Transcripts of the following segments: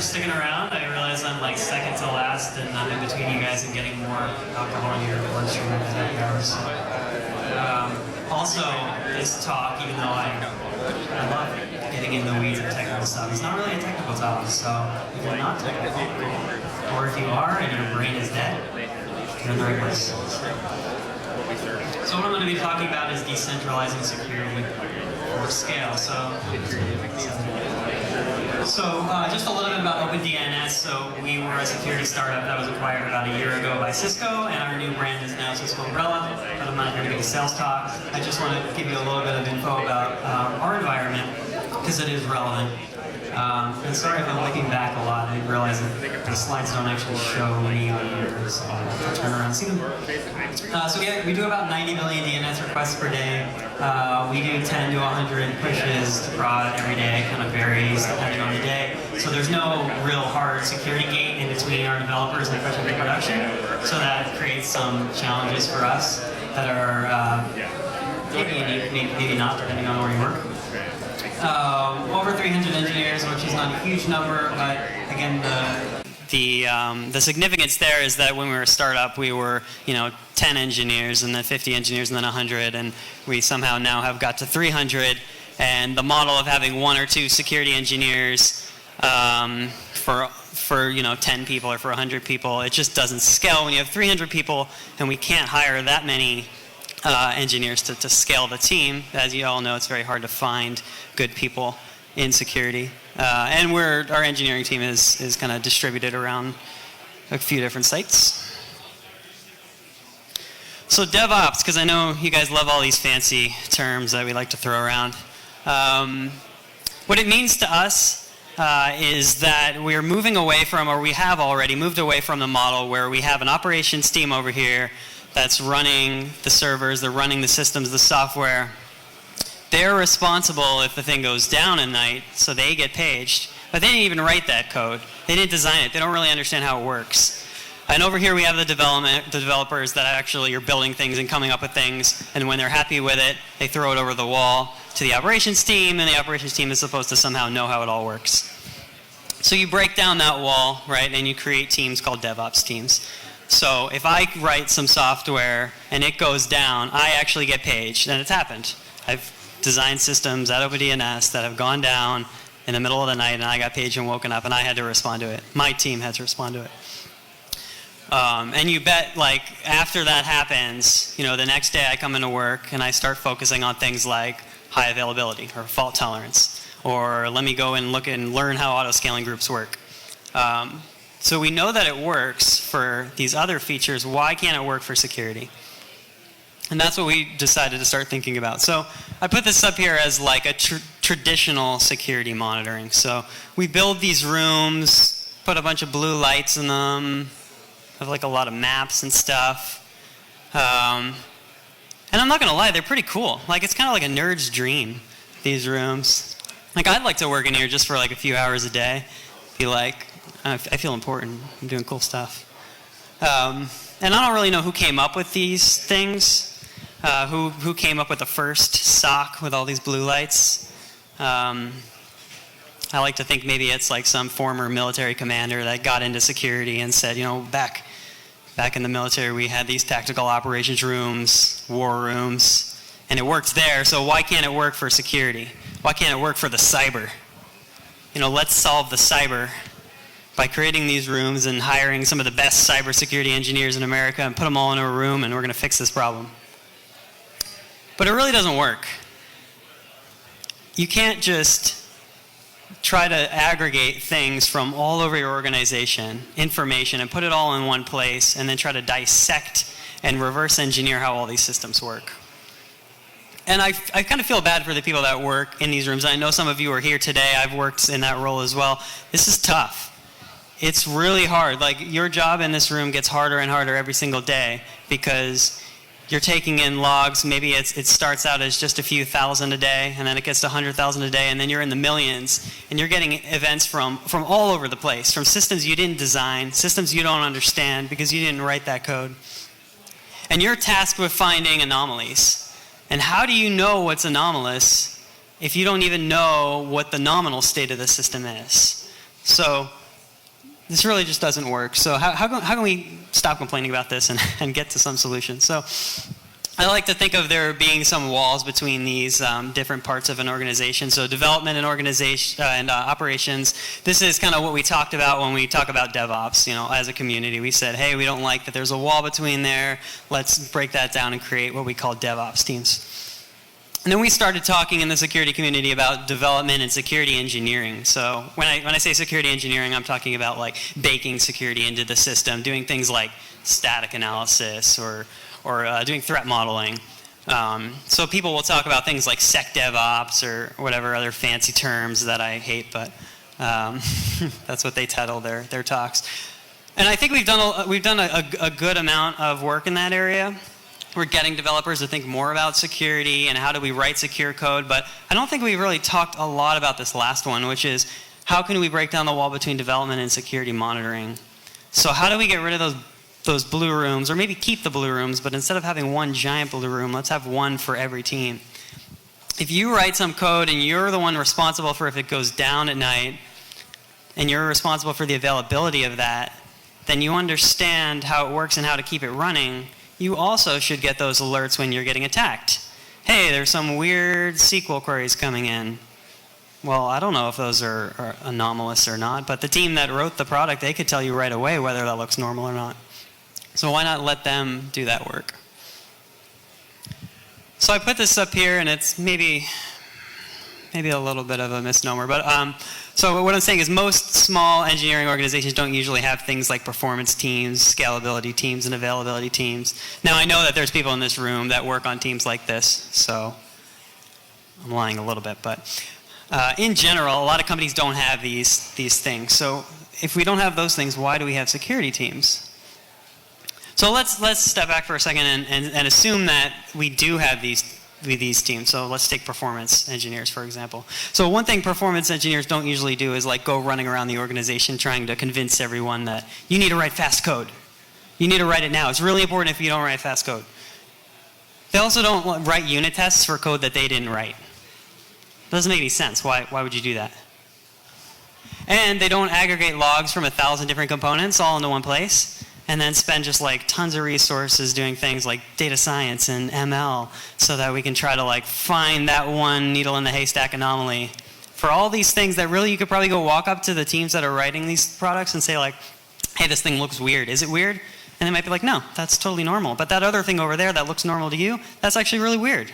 sticking around. I realize I'm like second to last, and I'm in between you guys and getting more alcohol in your bloodstream than happy hour. So, also, this talk, even though I love getting in the weeds of technical stuff, it's not really a technical topic. So, if you're not technical, or if you are and your brain is dead, you're in the right place. So what I'm going to be talking about is decentralizing security for scale. So just a little bit about OpenDNS. So we were a security startup that was acquired about a year ago by Cisco, and our new brand is now Cisco Umbrella, but I'm not here to give a sales talk. I just want to give you a little bit of info about our environment, because it is relevant. And sorry if I'm looking back a lot. I realize that the slides don't actually show me on here, so I'll turn around and see them. So we do about 90 million DNS requests per day. We do 10 to 100 pushes to prod every day. It kind of varies depending on the day. So there's no real hard security gate in between our developers and pushing to production. So that creates some challenges for us that are maybe unique, maybe not, depending on where you work. Over 300 engineers, which is not a huge number, but again, the significance there is that when we were a startup, we were 10 engineers, and then 50 engineers, and then 100, and we somehow now have got to 300. And the model of having 1 or 2 security engineers for 10 people or for 100 people, it just doesn't scale. When you have 300 people, and we can't hire that many engineers to scale the team. As you all know, it's very hard to find good people in security. And our engineering team is kind of distributed around a few different sites. So DevOps, because I know you guys love all these fancy terms that we like to throw around. What it means to us is that we're moving away from, or we have already moved away from the model where we have an operations team over here that's running the servers, they're running the systems, the software. They're responsible if the thing goes down at night, so they get paged. But they didn't even write that code. They didn't design it. They don't really understand how it works. And over here we have the developers that actually are building things and coming up with things, and when they're happy with it, they throw it over the wall to the operations team, and the operations team is supposed to somehow know how it all works. So you break down that wall, right, and you create teams called DevOps teams. So if I write some software and it goes down, I actually get paged, and it's happened. I've designed systems at OpenDNS that have gone down in the middle of the night, and I got paged and woken up, and I had to respond to it. My team had to respond to it. And you bet, like, after that happens, the next day I come into work and I start focusing on things like high availability or fault tolerance, or let me go and look and learn how auto-scaling groups work. So we know that it works for these other features. Why can't it work for security? And that's what we decided to start thinking about. So I put this up here as like a traditional security monitoring. So we build these rooms, put a bunch of blue lights in them, have like a lot of maps and stuff. And I'm not going to lie, they're pretty cool. Like, it's kind of like a nerd's dream, these rooms. Like, I'd like to work in here just for like a few hours a day. Be like, I feel important. I'm doing cool stuff. And I don't really know who came up with these things. Who came up with the first SOC with all these blue lights. I like to think maybe it's like some former military commander that got into security and said, back in the military we had these tactical operations rooms, war rooms, and it worked there, so why can't it work for security? Why can't it work for the cyber? Let's solve the cyber by creating these rooms and hiring some of the best cybersecurity engineers in America and put them all in a room, and we're going to fix this problem. But it really doesn't work. You can't just try to aggregate things from all over your organization, information, and put it all in one place, and then try to dissect and reverse engineer how all these systems work. And I kind of feel bad for the people that work in these rooms. I know some of you are here today. I've worked in that role as well. This is tough. It's really hard. Like, your job in this room gets harder and harder every single day because you're taking in logs. Maybe it starts out as just a few thousand a day, and then it gets to 100,000 a day, and then you're in the millions, and you're getting events from all over the place, from systems you didn't design, systems you don't understand because you didn't write that code. And you're tasked with finding anomalies. And how do you know what's anomalous if you don't even know what the nominal state of the system is? So this really just doesn't work. So how can we stop complaining about this and get to some solution? So I like to think of there being some walls between these different parts of an organization. So development and organization and operations. This is kind of what we talked about when we talk about DevOps. As a community, we said, hey, we don't like that there's a wall between there. Let's break that down and create what we call DevOps teams. And then we started talking in the security community about development and security engineering. So when I say security engineering, I'm talking about like baking security into the system, doing things like static analysis or doing threat modeling. So people will talk about things like SecDevOps or whatever other fancy terms that I hate, but that's what they title their talks. And I think we've done a good amount of work in that area. We're getting developers to think more about security and how do we write secure code, but I don't think we've really talked a lot about this last one, which is how can we break down the wall between development and security monitoring? So how do we get rid of those blue rooms, or maybe keep the blue rooms, but instead of having one giant blue room, let's have one for every team. If you write some code and you're the one responsible for if it goes down at night, and you're responsible for the availability of that, then you understand how it works and how to keep it running. You also should get those alerts when you're getting attacked. Hey, there's some weird SQL queries coming in. Well, I don't know if those are anomalous or not, but the team that wrote the product, they could tell you right away whether that looks normal or not. So why not let them do that work? So I put this up here, and it's maybe a little bit of a misnomer, but so what I'm saying is most small engineering organizations don't usually have things like performance teams, scalability teams, and availability teams. Now I know that there's people in this room that work on teams like this, so I'm lying a little bit, but in general, a lot of companies don't have these things. So if we don't have those things, why do we have security teams? So let's step back for a second and assume that we do have these teams. So let's take performance engineers, for example. So one thing performance engineers don't usually do is like go running around the organization trying to convince everyone that you need to write fast code. You need to write it now. It's really important if you don't write fast code. They also don't write unit tests for code that they didn't write. Doesn't make any sense. Why would you do that? And they don't aggregate logs from 1,000 different components all into one place and then spend just like tons of resources doing things like data science and ML so that we can try to like find that one needle in the haystack anomaly. For all these things that really you could probably go walk up to the teams that are writing these products and say like, hey, this thing looks weird. Is it weird? And they might be like, no, that's totally normal. But that other thing over there that looks normal to you, that's actually really weird.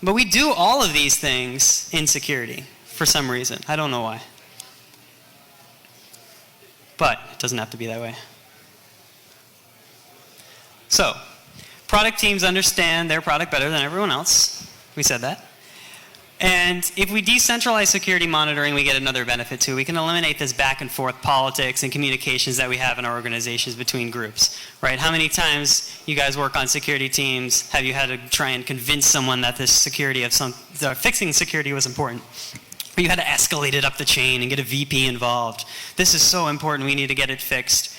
But we do all of these things in security for some reason. I don't know why. But it doesn't have to be that way. So, product teams understand their product better than everyone else. We said that. And if we decentralize security monitoring, we get another benefit too. We can eliminate this back and forth politics and communications that we have in our organizations between groups, right? How many times you guys work on security teams have you had to try and convince someone that this security of fixing security was important? Or you had to escalate it up the chain and get a VP involved. This is so important, we need to get it fixed.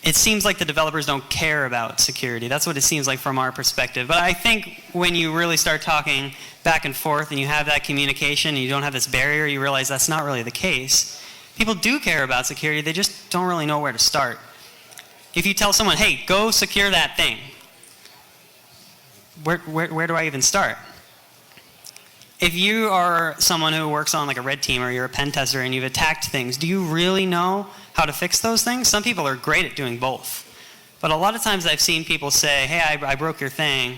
It seems like the developers don't care about security. That's what it seems like from our perspective. But I think when you really start talking back and forth and you have that communication and you don't have this barrier, you realize that's not really the case. People do care about security, they just don't really know where to start. If you tell someone, hey, go secure that thing, where do I even start? If you are someone who works on like a red team or you're a pen tester and you've attacked things, do you really know how to fix those things? Some people are great at doing both. But a lot of times I've seen people say, hey, I broke your thing.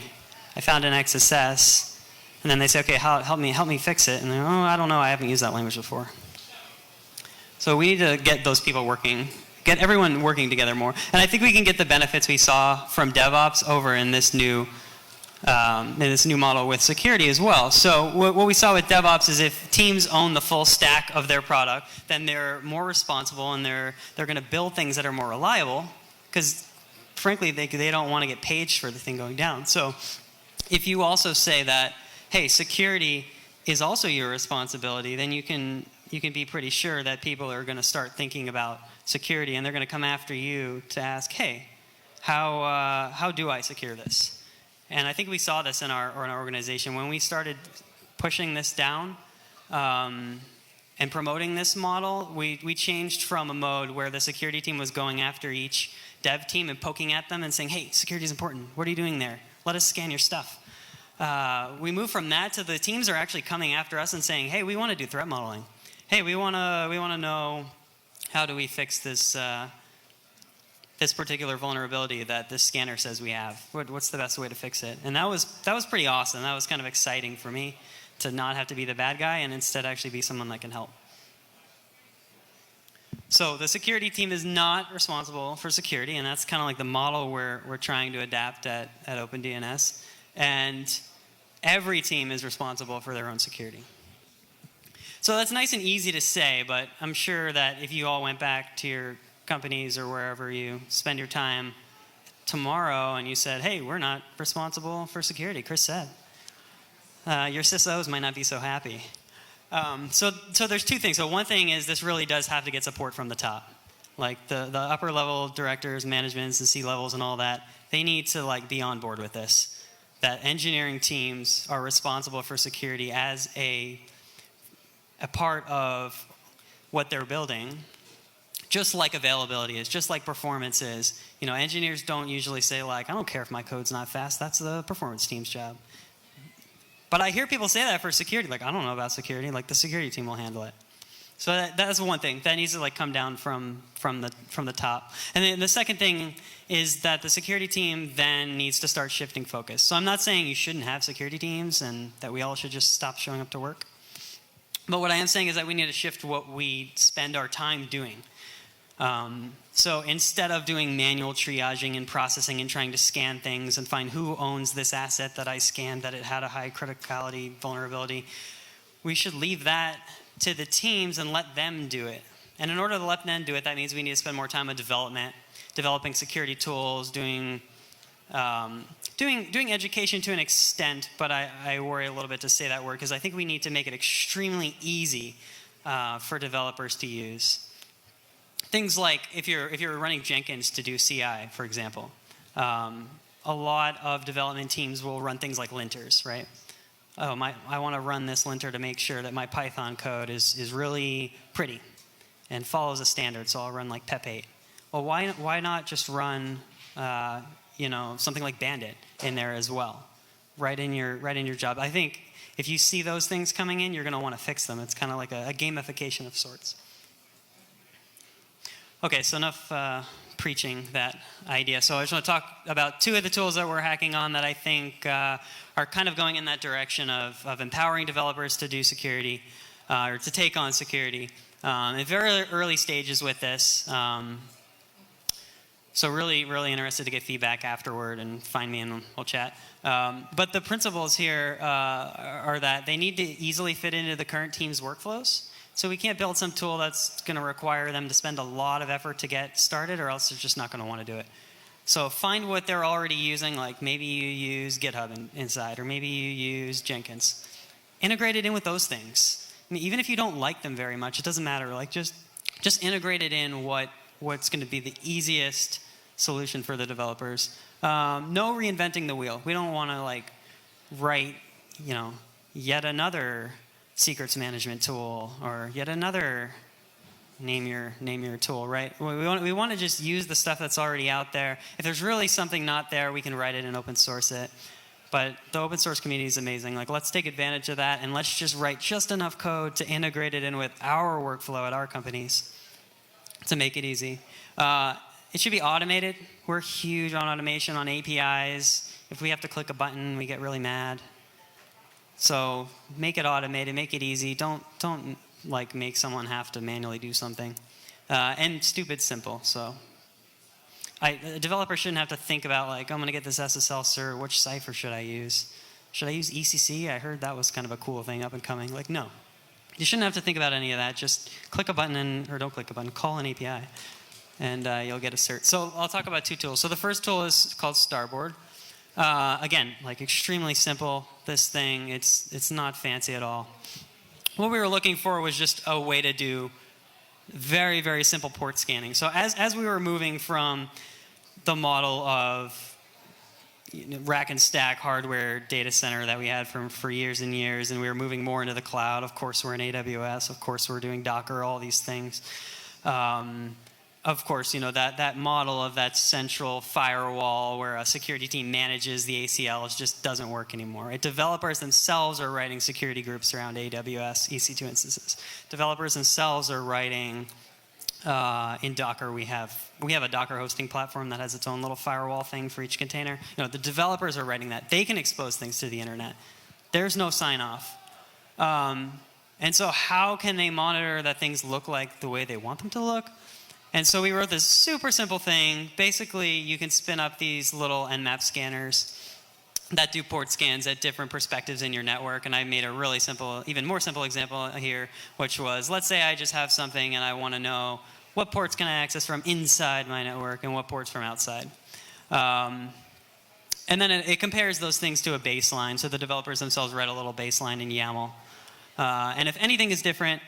I found an XSS. And then they say, okay, help me fix it. And they're, oh, I don't know, I haven't used that language before. So we need to get those people working, get everyone working together more. And I think we can get the benefits we saw from DevOps over in this new model with security as well. So what we saw with DevOps is if teams own the full stack of their product, then they're more responsible and they're going to build things that are more reliable because frankly they don't want to get paged for the thing going down. So if you also say that, hey, security is also your responsibility, then you can be pretty sure that people are going to start thinking about security and they're going to come after you to ask, hey, how do I secure this? And I think we saw this in our organization when we started pushing this down, and and promoting this model, we changed from a mode where the security team was going after each dev team and poking at them and saying, hey, security is important. What are you doing there? Let us scan your stuff. We moved from that to the teams are actually coming after us and saying, hey, we want to do threat modeling. Hey, we want to know how do we fix this this particular vulnerability that this scanner says we have. What's the best way to fix it? And that was pretty awesome. That was kind of exciting for me to not have to be the bad guy and instead actually be someone that can help. So the security team is not responsible for security, and that's kind of like the model we're trying to adapt at OpenDNS. And every team is responsible for their own security. So that's nice and easy to say, but I'm sure that if you all went back to your companies or wherever you spend your time tomorrow and you said, hey, we're not responsible for security, Chris said, your CISOs might not be so happy. So there's two things. So one thing is this really does have to get support from the top. Like the upper level directors, managements, and C-levels and all that, they need to like be on board with this. That engineering teams are responsible for security as a part of what they're building, just like availability is, just like performance is. You know, engineers don't usually say like, I don't care if my code's not fast, that's the performance team's job. But I hear people say that for security, like, I don't know about security, like the security team will handle it. So that's one thing. That needs to like come down from the top. And then the second thing is that the security team then needs to start shifting focus. So I'm not saying you shouldn't have security teams and that we all should just stop showing up to work. But what I am saying is that we need to shift what we spend our time doing. So instead of doing manual triaging and processing and trying to scan things and find who owns this asset that I scanned that it had a high criticality vulnerability, we should leave that to the teams and let them do it. And in order to let them do it, that means we need to spend more time on development, developing security tools, doing education to an extent, but I worry a little bit to say that word because I think we need to make it extremely easy for developers to use. Things like if you're running Jenkins to do CI, for example, a lot of development teams will run things like linters, right? Oh, I want to run this linter to make sure that my Python code is really pretty and follows a standard, so I'll run like pep8. Well, why not just run something like Bandit in there as well, right in your job? I think if you see those things coming in, you're going to want to fix them. It's kind of like a gamification of sorts. Okay, so enough preaching that idea. So I just want to talk about two of the tools that we're hacking on that I think are kind of going in that direction of empowering developers to do security or to take on security. In very early stages with this. So really, really interested to get feedback afterward and find me and we'll chat. But the principles here are that they need to easily fit into the current team's workflows. So we can't build some tool that's going to require them to spend a lot of effort to get started or else they're just not going to want to do it. So find what they're already using, like maybe you use GitHub inside or maybe you use Jenkins. Integrate it in with those things. I mean, even if you don't like them very much, it doesn't matter. Like just integrate it in what's going to be the easiest solution for the developers. No reinventing the wheel. We don't want to like write, yet another secrets management tool or yet another name your tool, right? We want to just use the stuff that's already out there. If there's really something not there, we can write it and open source it. But the open source community is amazing. Like, let's take advantage of that and let's just write just enough code to integrate it in with our workflow at our companies to make it easy. It should be automated. We're huge on automation, on APIs. If we have to click a button, we get really mad. So make it automated, make it easy. Don't like make someone have to manually do something. And stupid simple. So a developer shouldn't have to think about like, I'm going to get this SSL cert. Which cipher should I use? Should I use ECC? I heard that was kind of a cool thing up and coming. Like, no. You shouldn't have to think about any of that. Just click a button or don't click a button. Call an API. And you'll get a cert. So I'll talk about two tools. So the first tool is called Starboard. Again, like extremely simple, this thing. It's not fancy at all. What we were looking for was just a way to do very, very simple port scanning. So as we were moving from the model of rack and stack hardware data center that we had for years and years, and we were moving more into the cloud. Of course, we're in AWS. Of course, we're doing Docker, all these things. Of course, that model of that central firewall where a security team manages the ACLs just doesn't work anymore. Developers themselves are writing security groups around AWS EC2 instances. Developers themselves are writing in Docker. We have a Docker hosting platform that has its own little firewall thing for each container. The developers are writing that. They can expose things to the internet. There's no sign-off. And so how can they monitor that things look like the way they want them to look? And so we wrote this super simple thing. Basically, you can spin up these little Nmap scanners that do port scans at different perspectives in your network. And I made a really simple, even more simple example here, which was, let's say I just have something and I want to know what ports can I access from inside my network and what ports from outside. And then it compares those things to a baseline. So the developers themselves write a little baseline in YAML. And if anything is different,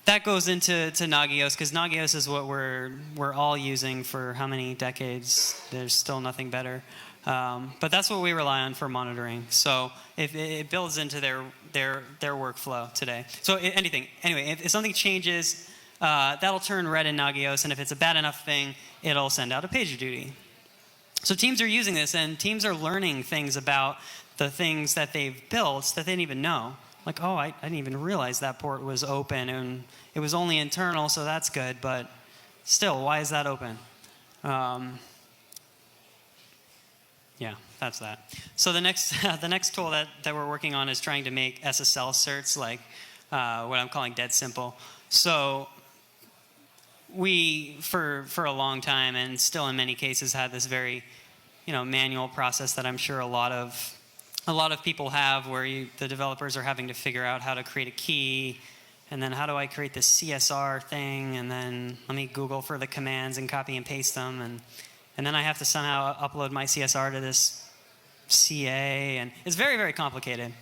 that goes into Nagios, because Nagios is what we're all using for how many decades? There's still nothing better. But that's what we rely on for monitoring. So if it builds into their workflow today. So anyway, if something changes, that'll turn red in Nagios, and if it's a bad enough thing, it'll send out a PagerDuty. So teams are using this, and teams are learning things about the things that they've built that they didn't even know. Like, oh, I didn't even realize that port was open, and it was only internal, so that's good, but still, why is that open? Yeah, that's that. So the next tool that we're working on is trying to make SSL certs like what I'm calling dead simple. So we, for a long time, and still in many cases, had this very manual process that I'm sure a lot of people have, where the developers are having to figure out how to create a key, and then how do I create this CSR thing, and then let me Google for the commands and copy and paste them, and then I have to somehow upload my CSR to this CA, and it's very, very complicated.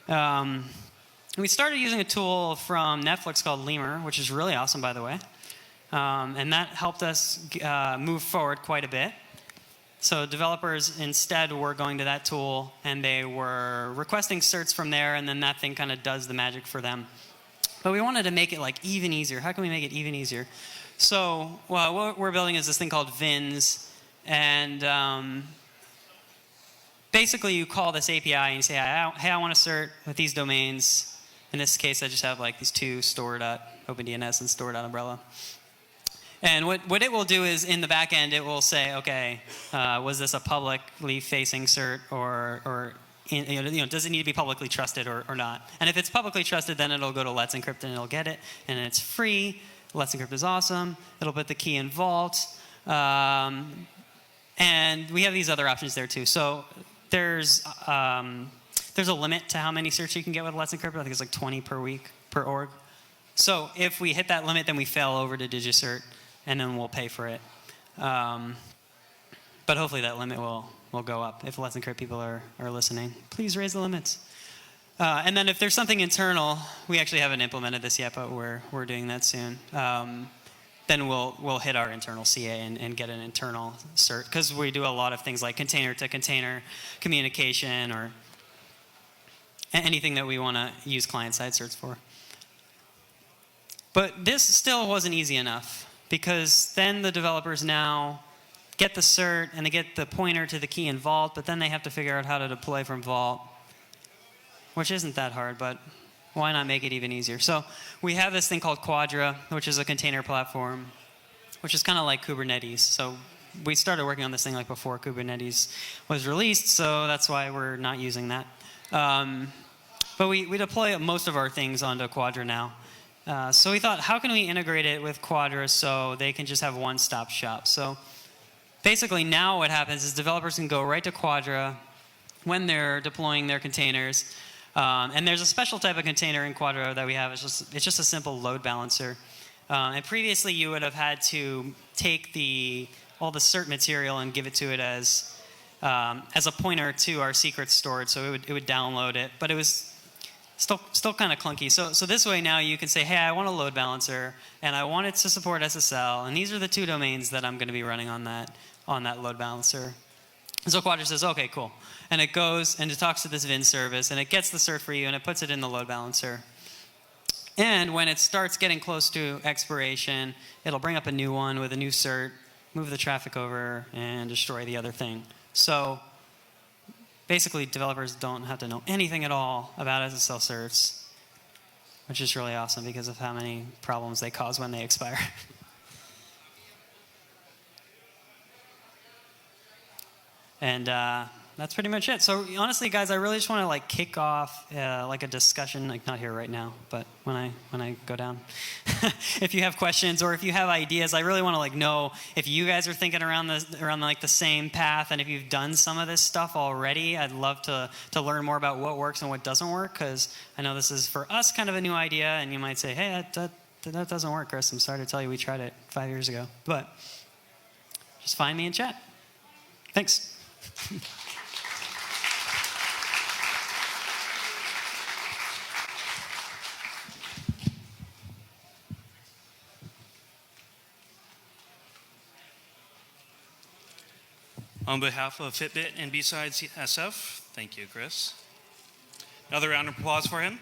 We started using a tool from Netflix called Lemur, which is really awesome, by the way, and that helped us move forward quite a bit. So developers instead were going to that tool, and they were requesting certs from there, and then that thing kind of does the magic for them. But we wanted to make it like even easier. How can we make it even easier? So what we're building is this thing called VINs, and basically you call this API and you say, hey, I want a cert with these domains. In this case, I just have like these two, store.opendns and store.umbrella. And what it will do is, in the back end, it will say, okay, was this a publicly facing cert, or does it need to be publicly trusted or not? And if it's publicly trusted, then it'll go to Let's Encrypt and it'll get it, and it's free. Let's Encrypt is awesome. It'll put the key in Vault, and we have these other options there too. So there's a limit to how many certs you can get with Let's Encrypt. I think it's like 20 per week per org. So if we hit that limit, then we fail over to DigiCert, and then we'll pay for it. But hopefully that limit will go up if Let's Encrypt people are listening. Please raise the limits. And then if there's something internal, we actually haven't implemented this yet, but we're doing that soon. Then we'll hit our internal CA and get an internal cert, because we do a lot of things like container-to-container communication, or anything that we want to use client-side certs for. But this still wasn't easy enough, because then the developers now get the cert and they get the pointer to the key in Vault, but then they have to figure out how to deploy from Vault, which isn't that hard, but why not make it even easier? So we have this thing called Quadra, which is a container platform, which is kind of like Kubernetes. So we started working on this thing like before Kubernetes was released, so that's why we're not using that. But we deploy most of our things onto Quadra now. So we thought, how can we integrate it with Quadra so they can just have one-stop shop? So basically now what happens is developers can go right to Quadra when they're deploying their containers. And there's a special type of container in Quadra that we have. It's just a simple load balancer. And previously you would have had to take all the cert material and give it to it as a pointer to our secret storage. So it would download it, but it was still kind of clunky. So this way now you can say, hey, I want a load balancer, and I want it to support SSL, and these are the two domains that I'm going to be running on that load balancer. And so Quadra says, okay, cool. And it goes and it talks to this Vin service, and it gets the cert for you, and it puts it in the load balancer. And when it starts getting close to expiration, it'll bring up a new one with a new cert, move the traffic over, and destroy the other thing. So basically, developers don't have to know anything at all about SSL certs, which is really awesome because of how many problems they cause when they expire. And that's pretty much it. So honestly, guys, I really just want to like kick off like a discussion, like not here right now, but when I go down. If you have questions or if you have ideas, I really want to like know if you guys are thinking around like the same path, and if you've done some of this stuff already. I'd love to learn more about what works and what doesn't work, because I know this is for us kind of a new idea, and you might say, hey, that doesn't work, Chris. I'm sorry to tell you, we tried it 5 years ago. But just find me in chat. Thanks. On behalf of Fitbit and BSidesSF, thank you, Chris. Another round of applause for him.